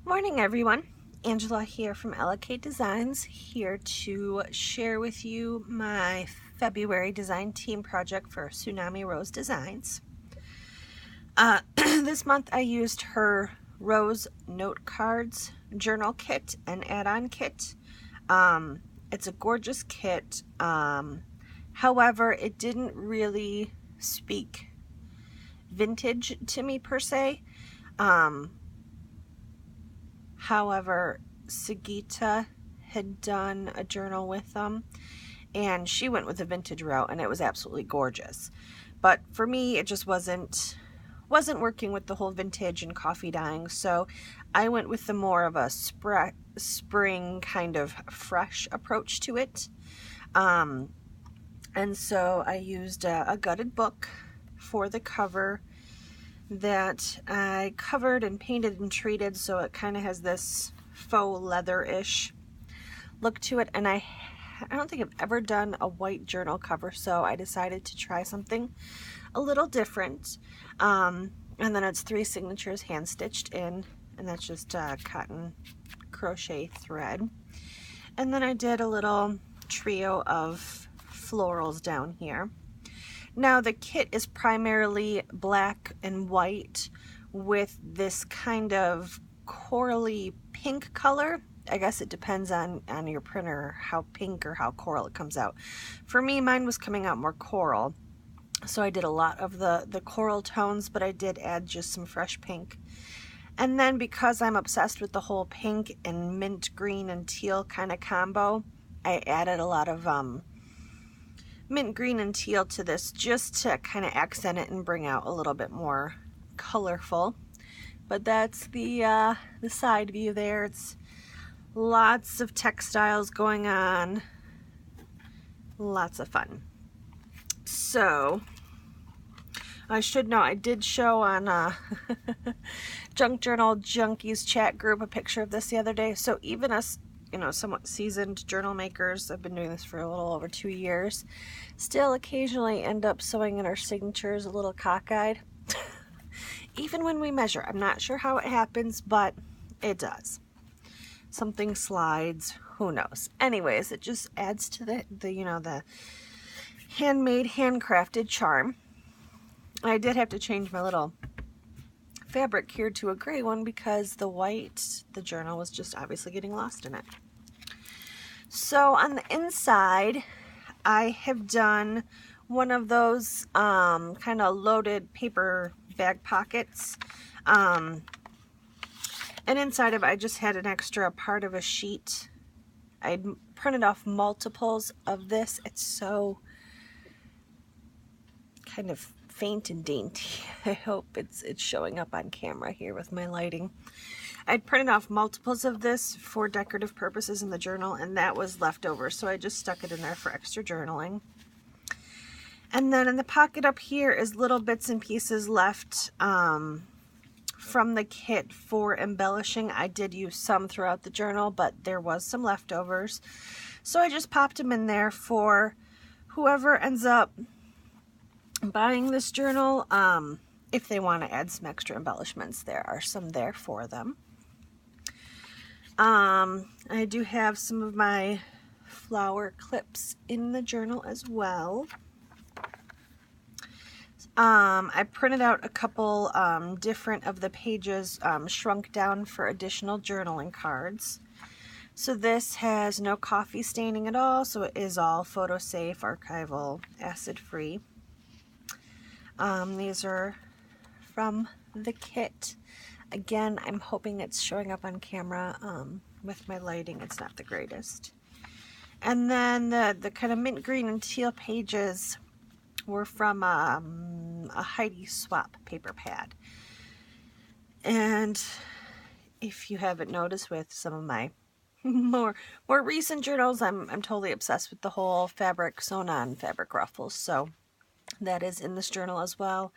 Morning everyone, Angela here from ElaCateDesigns, here to share with you my February design team project for Tsunami Rose Designs. This month I used her Rose Notecards journal kit and add-on kit. It's a gorgeous kit, however it didn't really speak vintage to me per se. However, Sagita had done a journal with them and she went with the vintage route and it was absolutely gorgeous. But for me, it just wasn't working with the whole vintage and coffee dyeing, so I went with the more of a spring kind of fresh approach to it. And so I used a gutted book for the cover that I covered and painted and treated, so it kind of has this faux leather-ish look to it. And I don't think I've ever done a white journal cover, so I decided to try something a little different. And then it's 3 signatures hand stitched in, and that's just cotton crochet thread. And then I did a little trio of florals down here. Now the kit is primarily black and white with this kind of corally pink color. I guess it depends on your printer how pink or how coral it comes out. For me, mine was coming out more coral, so I did a lot of the coral tones, but I did add just some fresh pink. And then because I'm obsessed with the whole pink and mint green and teal kind of combo, I added a lot of mint green and teal to this just to kind of accent it and bring out a little bit more colorful. But that's the side view there. It's lots of textiles going on, lots of fun. So I should know, I did show on Junk Journal Junkies chat group a picture of this the other day. So even us, you know, somewhat seasoned journal makers, I've been doing this for a little over 2 years, still occasionally end up sewing in our signatures a little cockeyed. Even when we measure, I'm not sure how it happens, but it does. Something slides, who knows. Anyways, it just adds to the you know, the handmade, handcrafted charm. I did have to change my little fabric here to a gray one because the white, the journal, was just obviously getting lost in it. So on the inside, I have done one of those kind of loaded paper bag pockets. And inside of it, I just had an extra part of a sheet. I printed off multiples of this. It's so kind of faint and dainty. I hope it's showing up on camera here with my lighting. I'd printed off multiples of this for decorative purposes in the journal, and that was left over, so I just stuck it in there for extra journaling. And then in the pocket up here is little bits and pieces left from the kit for embellishing. I did use some throughout the journal, but there was some leftovers, so I just popped them in there for whoever ends up buying this journal. If they want to add some extra embellishments, there are some there for them. I do have some of my flower clips in the journal as well. I printed out a couple different of the pages shrunk down for additional journaling cards. So this has no coffee staining at all, so it is all photo safe, archival, acid free. These are from the kit. Again, I'm hoping it's showing up on camera. With my lighting, it's not the greatest. And then the kind of mint green and teal pages were from a Heidi Swap paper pad. And if you haven't noticed with some of my more recent journals, I'm totally obsessed with the whole fabric sewn on fabric ruffles. So that is in this journal as well.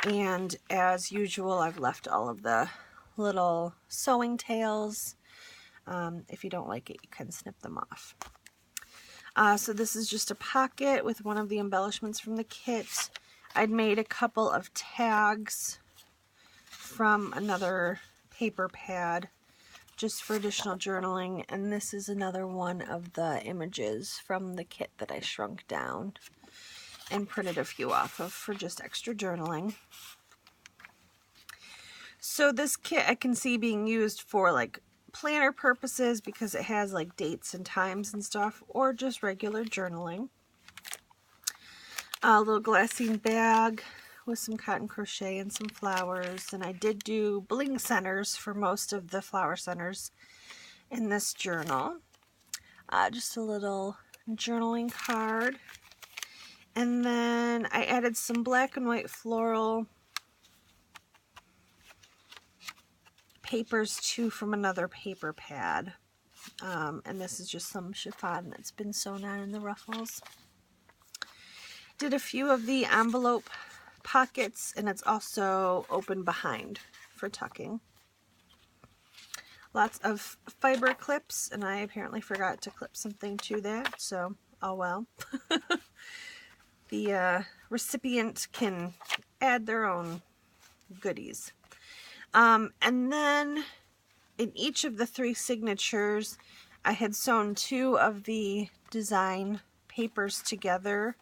And as usual, I've left all of the little sewing tails. If you don't like it, you can snip them off. So this is just a pocket with one of the embellishments from the kit. I'd made a couple of tags from another paper pad just for additional journaling, and this is another one of the images from the kit that I shrunk down and printed a few off of for just extra journaling. So this kit I can see being used for like planner purposes because it has like dates and times and stuff, or just regular journaling. A little glassine bag with some cotton crochet and some flowers, and I did do bling centers for most of the flower centers in this journal. Just a little journaling card, and then I added some black and white floral papers too from another paper pad, and this is just some chiffon that's been sewn on in the ruffles. Did a few of the envelope pockets, and it's also open behind for tucking. Lots of fiber clips, and I apparently forgot to clip something to that, so oh well. The recipient can add their own goodies. And then in each of the 3 signatures, I had sewn 2 of the design papers together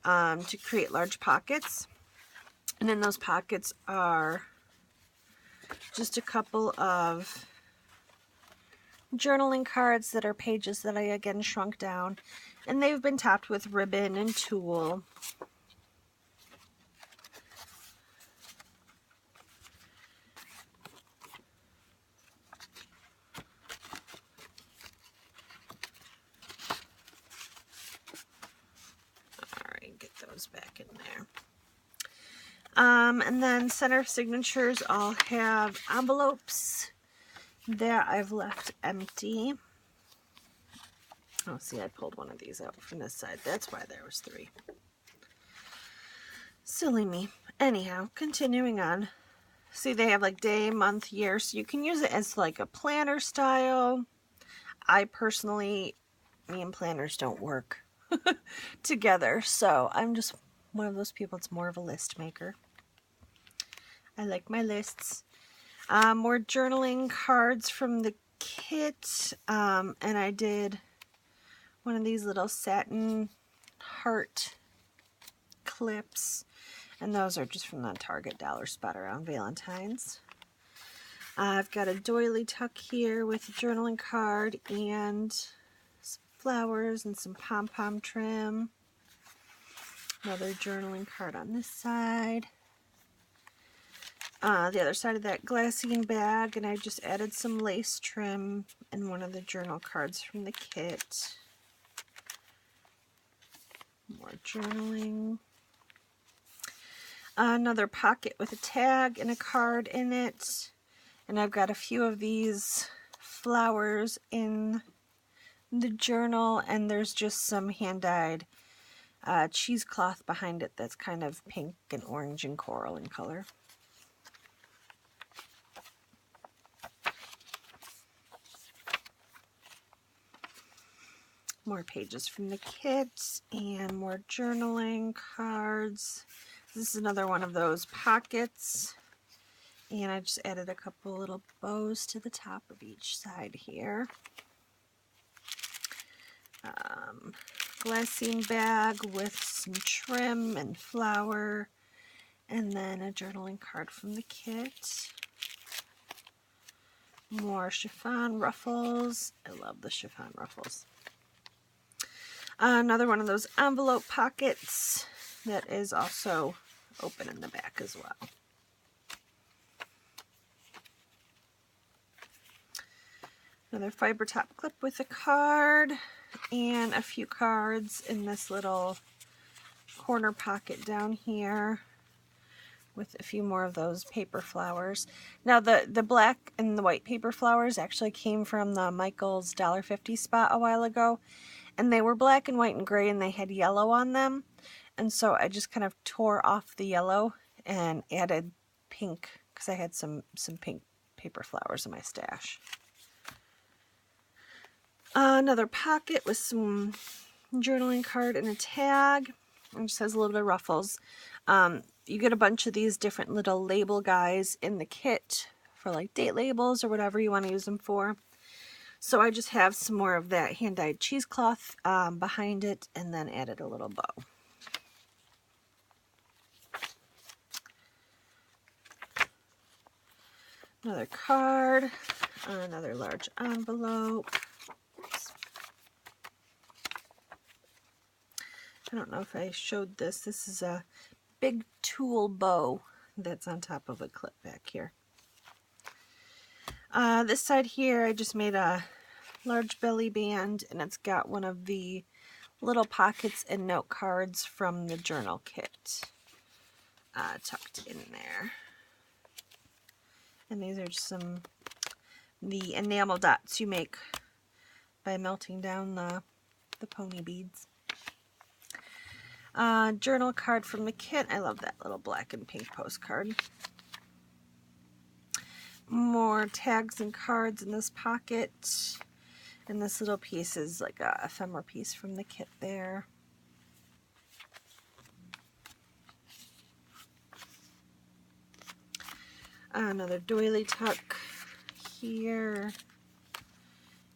to create large pockets. And in those pockets are just a couple of journaling cards that are pages that I again shrunk down, and they've been topped with ribbon and tulle. Back in there. And then center signatures all have envelopes that I've left empty. Oh, see, I pulled one of these out from this side. That's why there was 3. Silly me. Anyhow, continuing on. See, they have like day, month, year, so you can use it as like a planner style. I personally, me and planners don't work together, so I'm just one of those people that's more of a list maker. I like my lists. More journaling cards from the kit, and I did one of these little satin heart clips, and those are just from the Target dollar spot around Valentine's. I've got a doily tuck here with a journaling card and flowers and some pom-pom trim. Another journaling card on this side. The other side of that glassine bag, and I just added some lace trim and one of the journal cards from the kit. More journaling. Another pocket with a tag and a card in it. And I've got a few of these flowers in the journal, and there's just some hand-dyed cheesecloth behind it that's kind of pink and orange and coral in color. More pages from the kit and more journaling cards. This is another one of those pockets, and I just added a couple little bows to the top of each side here. Glassine bag with some trim and flower, and then a journaling card from the kit. More chiffon ruffles. I love the chiffon ruffles. Another one of those envelope pockets that is also open in the back as well. Another fiber top clip with a card, and a few cards in this little corner pocket down here with a few more of those paper flowers. Now the black and the white paper flowers actually came from the Michael's $1.50 spot a while ago, and they were black and white and gray, and they had yellow on them, and so I just kind of tore off the yellow and added pink because I had some pink paper flowers in my stash. Another pocket with some journaling card and a tag. It just has a little bit of ruffles. You get a bunch of these different little label guys in the kit for like date labels or whatever you want to use them for. So I just have some more of that hand-dyed cheesecloth behind it, and then added a little bow. Another card, another large envelope. Oops. I don't know if I showed this. This is a big tulle bow that's on top of a clip back here. This side here, I just made a large belly band, and it's got one of the little pockets and note cards from the journal kit tucked in there. And these are just the enamel dots you make by melting down the pony beads. Journal card from the kit. I love that little black and pink postcard. More tags and cards in this pocket. And this little piece is like a ephemera piece from the kit there. Another doily tuck here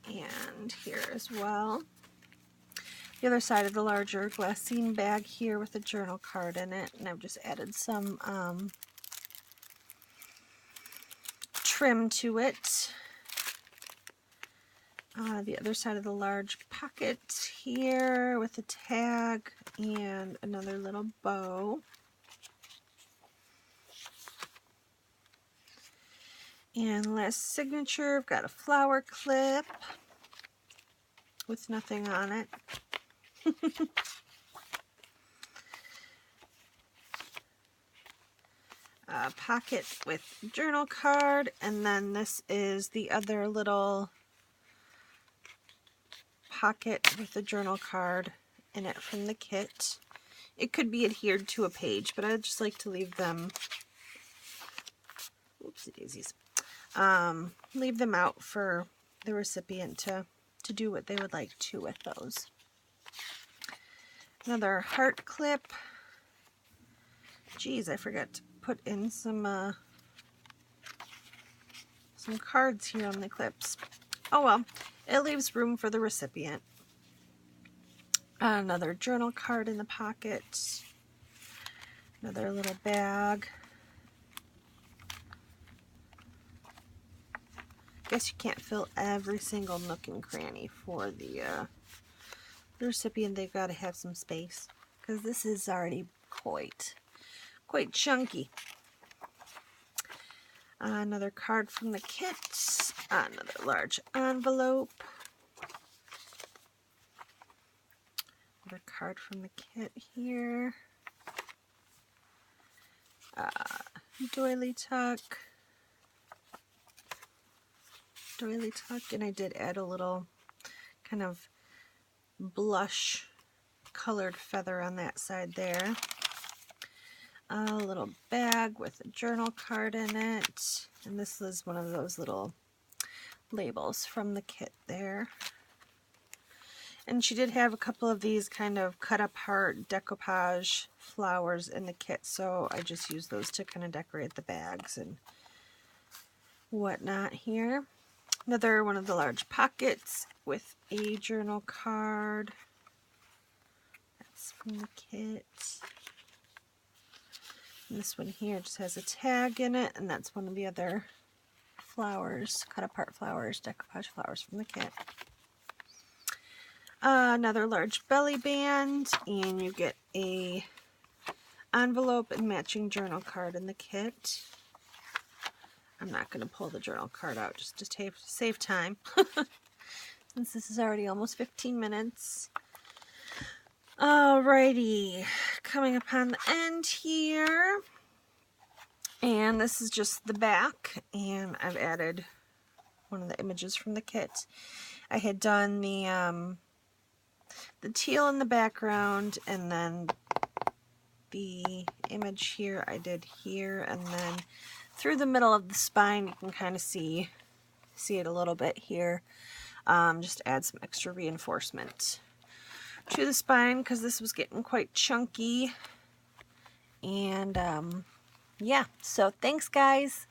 and here as well. The other side of the larger glassine bag here with a journal card in it, and I've just added some trim to it. The other side of the large pocket here with a tag and another little bow. And last signature, I've got a flower clip with nothing on it. A pocket with journal card, and then this is the other little pocket with the journal card in it from the kit. It could be adhered to a page, but I just like to leave them, oopsie daisies, leave them out for the recipient to do what they would like to with those. Another heart clip. Geez, I forgot to put in some cards here on the clips. Oh well, it leaves room for the recipient. Another journal card in the pocket. Another little bag. Guess you can't fill every single nook and cranny for the recipient. They've got to have some space because this is already quite chunky. Another card from the kit. Another large envelope. Another card from the kit here. Doily tuck, and I did add a little kind of blush colored feather on that side there. A little bag with a journal card in it, and this is one of those little labels from the kit there. And she did have a couple of these kind of cut apart decoupage flowers in the kit, so I just used those to kind of decorate the bags and whatnot here. Another one of the large pockets with a journal card. That's from the kit. And this one here just has a tag in it, and that's one of the other flowers, cut apart flowers, decoupage flowers from the kit. Another large belly band, and you get a envelope and matching journal card in the kit. I'm not going to pull the journal card out just to save time, since this is already almost 15 minutes. Alrighty, coming upon the end here, and this is just the back, and I've added one of the images from the kit. I had done the teal in the background, and then the image here I did here, and then through the middle of the spine you can kind of see it a little bit here. Just to add some extra reinforcement to the spine because this was getting quite chunky. And yeah, so thanks guys.